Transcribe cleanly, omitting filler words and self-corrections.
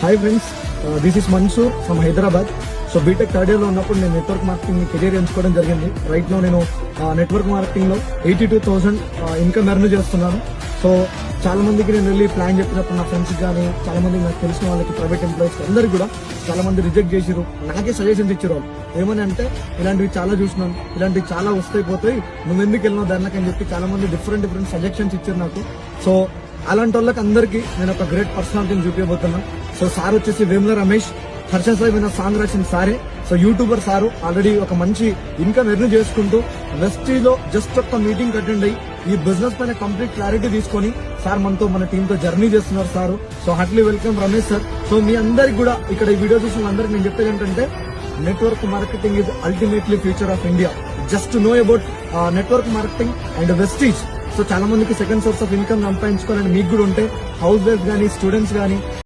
Hi friends, this is Mansoor from Hyderabad. So BTech third year లో ఉన్నప్పుడు నేను నెట్వర్క్ మార్కెటింగ్ కెరీర్ ఎంచుకోవడం జరిగింది. రైట్ లో నేను నెట్వర్క్ మార్కెటింగ్ లో 82,000 ఇన్కమ్ ఎర్న్ చేస్తున్నాను. సో చాలా మందికి నేను వెళ్ళి ప్లాన్ చెప్పినప్పుడు నా ఫ్రెండ్స్ కానీ చాలా మంది నాకు తెలిసిన వాళ్ళకి ప్రైవేట్ ఎంప్లాయీస్ అందరికి కూడా చాలా మంది రిజెక్ట్ చేసిరు. నాకే సజెషన్స్ ఇచ్చారు వాళ్ళు. ఏమని అంటే ఇలాంటివి చాలా చూసినాం, ఇలాంటివి చాలా వస్తాయి పోతాయి, నువ్వు ఎందుకు వెళ్ళినావు దానికి అని చెప్పి చాలా మంది డిఫరెంట్ సజెషన్స్ ఇచ్చారు నాకు. సో అలాంటి వాళ్ళకి అందరికి నేను ఒక గ్రేట్ పర్సనాలిటీని చూపించబోతున్నా. సో సార్ వచ్చేసి వేముల రమేష్, హర్ష సాయి విన సాంగ్ రాసిన సారే. సో యూట్యూబర్ సారు ఆల్రెడీ ఒక మంచి ఇన్కమ్ ఎర్న్ చేసుకుంటూ వెస్టీలో జస్ట్ ఒక్క మీటింగ్ అటెండ్ అయ్యి ఈ బిజినెస్ పైన కంప్లీట్ క్లారిటీ తీసుకొని సార్ మనతో మన టీమ్ తో జర్నీ చేస్తున్నారు sir. So heartly welcome Ramesh sir. So మీ అందరికి కూడా ఇక్కడ ఈ వీడియో చూసిన అందరికి నేను చెప్పేది ఏంటంటే network marketing is ultimately future of India. Just know about network marketing and Vestige. So చాలా మందికి సెకండ్ సోర్స్ ఆఫ్ ఇన్కమ్ సంపాదించుకోవాలని మీకు కూడా ఉంటే హౌస్ వైఫ్ గానీ స్టూడెంట్స్ గానీ